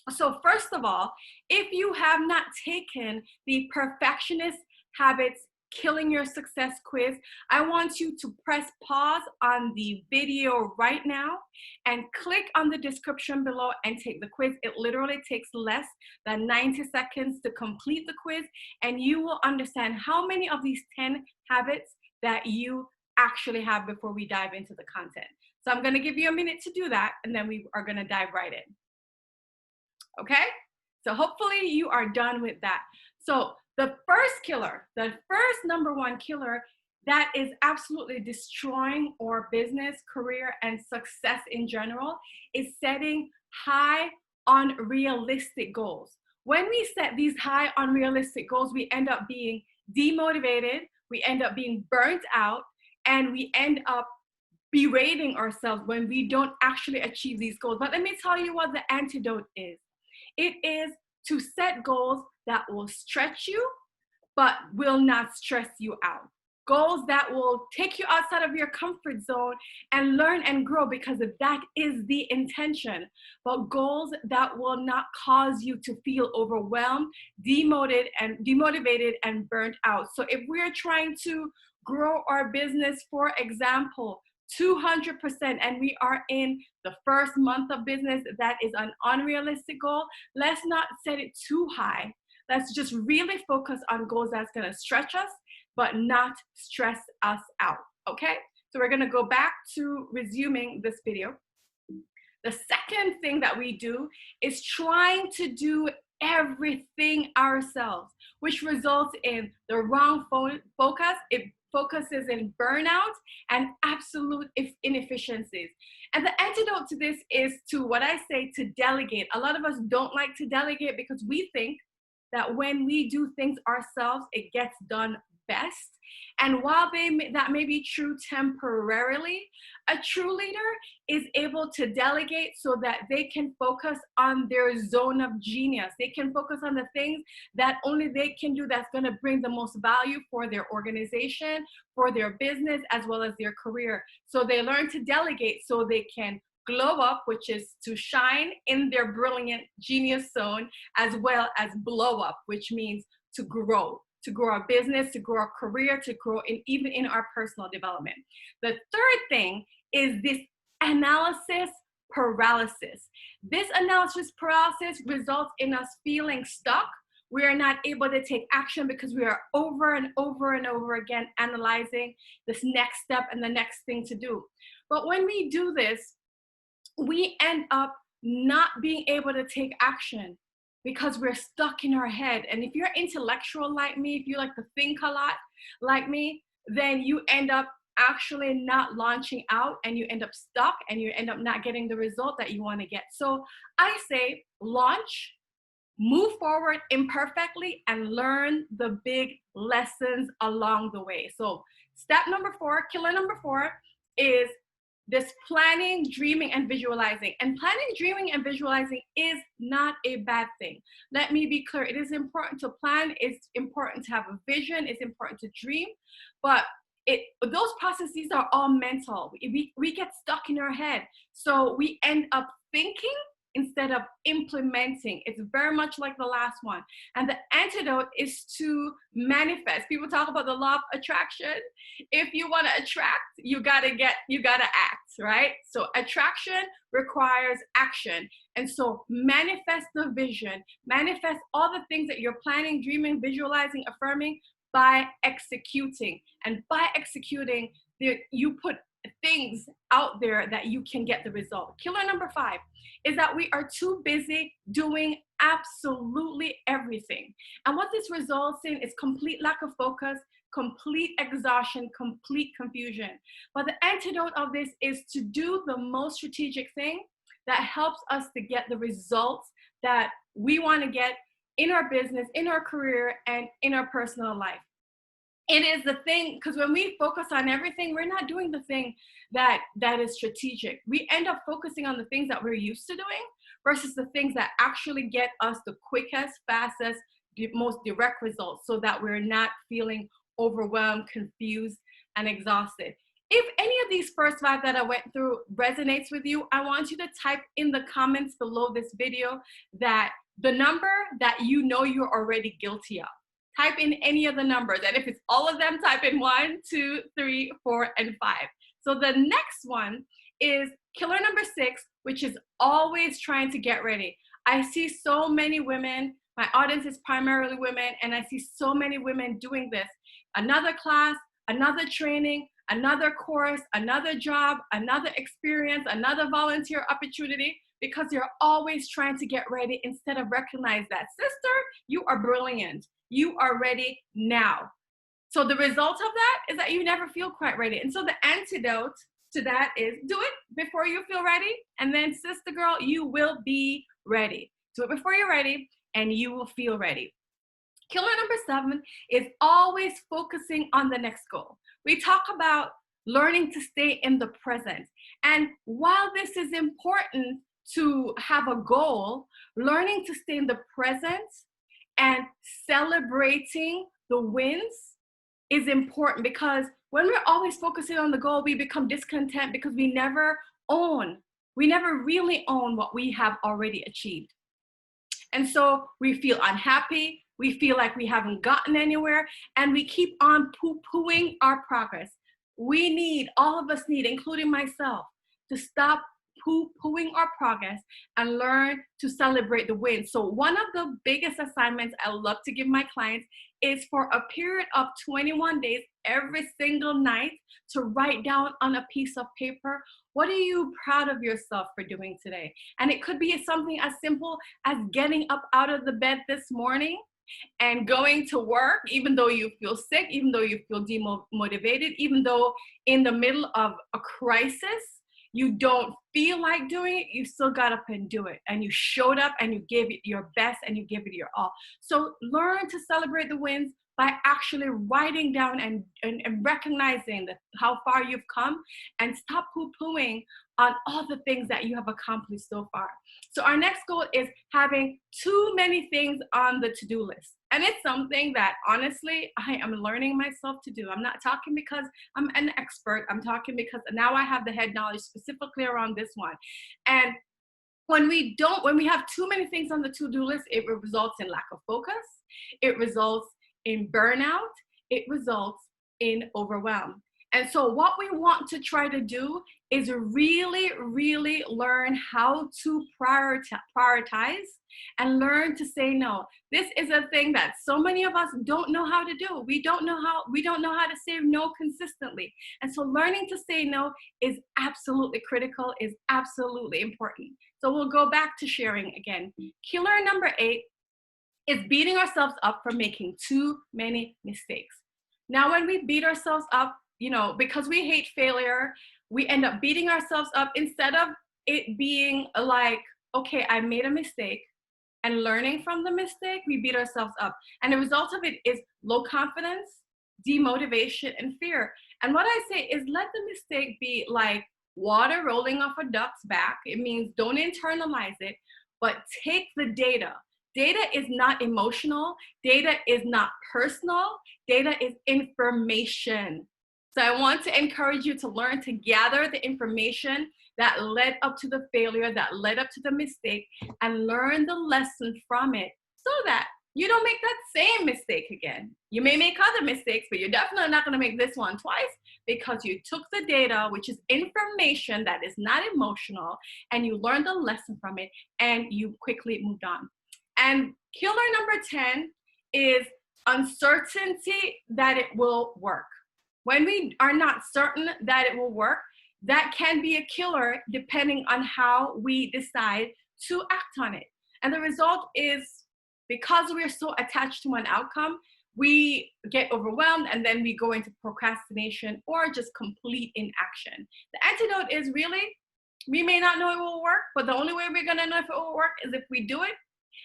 So first of all, if you have not taken the Perfectionist Habits Killing Your Success quiz, I want you to press pause on the video right now and click on the description below and take the quiz. It literally takes less than 90 seconds to complete the quiz, and you will understand how many of these 10 habits that you actually have before we dive into the content. So I'm going to give you a minute to do that, and then we are going to dive right in. Okay, so hopefully you are done with that. So the first killer, the first number one killer that is absolutely destroying our business, career, and success in general is setting high, unrealistic goals. When we set these high, unrealistic goals, we end up being demotivated, we end up being burnt out, and we end up berating ourselves when we don't actually achieve these goals. But let me tell you what the antidote is. It is to set goals that will stretch you, but will not stress you out. Goals that will take you outside of your comfort zone and learn and grow, because that is the intention. But goals that will not cause you to feel overwhelmed, demotivated, and burnt out. So if we're trying to grow our business, for example, 200%, and we are in the first month of business, that is an unrealistic goal. Let's not set it too high. Let's just really focus on goals that's going to stretch us, but not stress us out. Okay? So we're going to go back to resuming this video. The second thing that we do is trying to do everything ourselves, which results in the wrong focus. It focuses in burnout and absolute inefficiencies. And the antidote to this is to, what I say, to delegate. A lot of us don't like to delegate because we think that when we do things ourselves, it gets done best. And while that may be true temporarily, a true leader is able to delegate so that they can focus on their zone of genius. They can focus on the things that only they can do, that's going to bring the most value for their organization, for their business, as well as their career. So they learn to delegate so they can glow up, which is to shine in their brilliant genius zone, as well as blow up, which means to grow our business, to grow our career, to grow even in our personal development. The third thing is this analysis paralysis. This analysis paralysis results in us feeling stuck. We are not able to take action because we are over and over and over again analyzing this next step and the next thing to do. But when we do this, we end up not being able to take action because we're stuck in our head. And if you're intellectual like me, if you like to think a lot like me, then you end up actually not launching out, and you end up stuck, and you end up not getting the result that you want to get. So I say launch, move forward imperfectly, and learn the big lessons along the way. So step number 4, killer number 4, is this planning, dreaming, and visualizing. And planning, dreaming, and visualizing is not a bad thing. Let me be clear. It is important to plan. It's important to have a vision. It's important to dream. But those processes are all mental. We get stuck in our head. So we end up thinking instead of implementing. It's very much like the last one. And the antidote is to manifest. People talk about the law of attraction. If you want to attract, you gotta act, right? So attraction requires action. And so manifest the vision, manifest all the things that you're planning, dreaming, visualizing, affirming by executing. And by executing, you put things out there that you can get the result. Killer number 5 is that we are too busy doing absolutely everything. And what this results in is complete lack of focus, complete exhaustion, complete confusion. But the antidote of this is to do the most strategic thing that helps us to get the results that we want to get in our business, in our career, and in our personal life. It is the thing, because when we focus on everything, we're not doing the thing that is strategic. We end up focusing on the things that we're used to doing versus the things that actually get us the quickest, fastest, most direct results, so that we're not feeling overwhelmed, confused, and exhausted. If any of these first 5 that I went through resonates with you, I want you to type in the comments below this video that the number that you know you're already guilty of. Type in any of the numbers. And if it's all of them, type in 1, 2, 3, 4, and 5. So the next one is killer number 6, which is always trying to get ready. I see so many women, my audience is primarily women, and I see so many women doing this. Another class, another training, another course, another job, another experience, another volunteer opportunity, because you're always trying to get ready instead of recognize that, sister, you are brilliant. You are ready now. So the result of that is that you never feel quite ready. And so the antidote to that is do it before you feel ready. And then, sister girl, you will be ready. Do it before you're ready and you will feel ready. Killer number 7 is always focusing on the next goal. We talk about learning to stay in the present. And while this is important to have a goal, learning to stay in the present and celebrating the wins is important, because when we're always focusing on the goal, we become discontent because we never really own what we have already achieved. And so we feel unhappy, we feel like we haven't gotten anywhere, and we keep on poo-pooing our progress. All of us need, including myself, to stop poo-pooing our progress and learn to celebrate the wins. So one of the biggest assignments I love to give my clients is for a period of 21 days, every single night, to write down on a piece of paper, what are you proud of yourself for doing today? And it could be something as simple as getting up out of the bed this morning and going to work, even though you feel sick, even though you feel demotivated, even though in the middle of a crisis, you don't feel like doing it, you still got up and do it. And you showed up and you gave it your best and you gave it your all. So learn to celebrate the wins by actually writing down and recognizing how far you've come, and stop poo-pooing on all the things that you have accomplished so far. So our next goal is having too many things on the to-do list. And it's something that honestly, I am learning myself to do. I'm not talking because I'm an expert. I'm talking because now I have the head knowledge specifically around this one. And when we have too many things on the to-do list, it results in lack of focus. It results in burnout. It results in overwhelm. And so what we want to try to do is really, really learn how to prioritize and learn to say no. This is a thing that so many of us don't know how to do. We don't know how to say no consistently. And so learning to say no is absolutely critical, is absolutely important. So we'll go back to sharing again. Killer number 8 is beating ourselves up for making too many mistakes. Now, when we beat ourselves up, because we hate failure, we end up beating ourselves up instead of it being like, okay, I made a mistake, and learning from the mistake, we beat ourselves up. And the result of it is low confidence, demotivation, and fear. And what I say is let the mistake be like water rolling off a duck's back. It means don't internalize it, but take the data. Data is not emotional. Data is not personal. Data is information. So I want to encourage you to learn to gather the information that led up to the failure, that led up to the mistake, and learn the lesson from it so that you don't make that same mistake again. You may make other mistakes, but you're definitely not going to make this one twice, because you took the data, which is information that is not emotional, and you learned the lesson from it, and you quickly moved on. And killer number 10 is uncertainty that it will work. When we are not certain that it will work, that can be a killer depending on how we decide to act on it. And the result is, because we're so attached to an outcome, we get overwhelmed and then we go into procrastination or just complete inaction. The antidote is really, we may not know it will work, but the only way we're gonna know if it will work is if we do it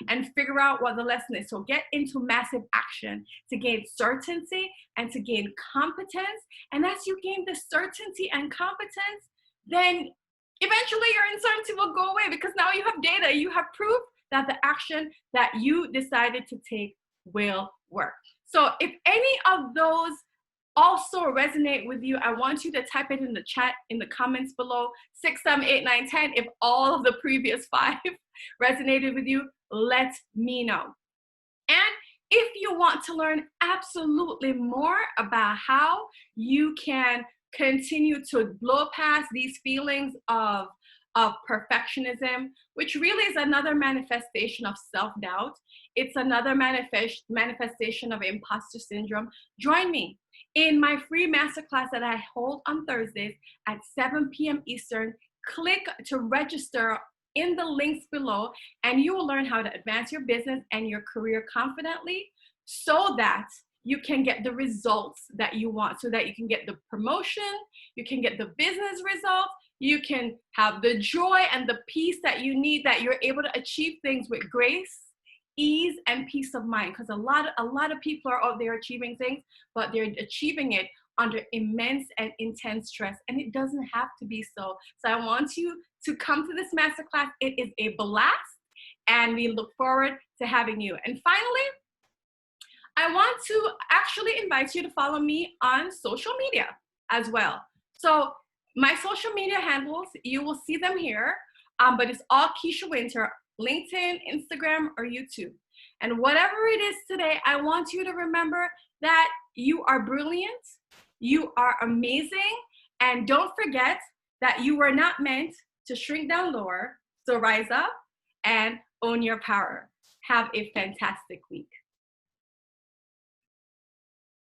and figure out what the lesson is. So get into massive action to gain certainty and to gain competence. And as you gain the certainty and competence, then eventually your uncertainty will go away, because now you have data, you have proof that the action that you decided to take will work. So if any of those also resonate with you, I want you to type it in the chat, in the comments below, 6, 7, 8, 9, 10. If all of the previous 5 resonated with you, let me know. And if you want to learn absolutely more about how you can continue to blow past these feelings of perfectionism, which really is another manifestation of self-doubt, it's another manifestation of imposter syndrome, join me in my free masterclass that I hold on Thursdays at 7 p.m. Eastern. Click to register in the links below, and you will learn how to advance your business and your career confidently so that you can get the results that you want, so that you can get the promotion, you can get the business results, you can have the joy and the peace that you need, that you're able to achieve things with grace, ease, and peace of mind. Because a lot of people are out there achieving things, but they're achieving it under immense and intense stress, and it doesn't have to be so. So I want you to come to this masterclass. It is a blast, and we look forward to having you. And finally, I want to actually invite you to follow me on social media as well. So my social media handles, you will see them here, but it's all Kisha Wynter, LinkedIn, Instagram, or YouTube. And whatever it is today, I want you to remember that you are brilliant, you are amazing, and don't forget that you were not meant to shrink down lower. So rise up and own your power. Have a fantastic week.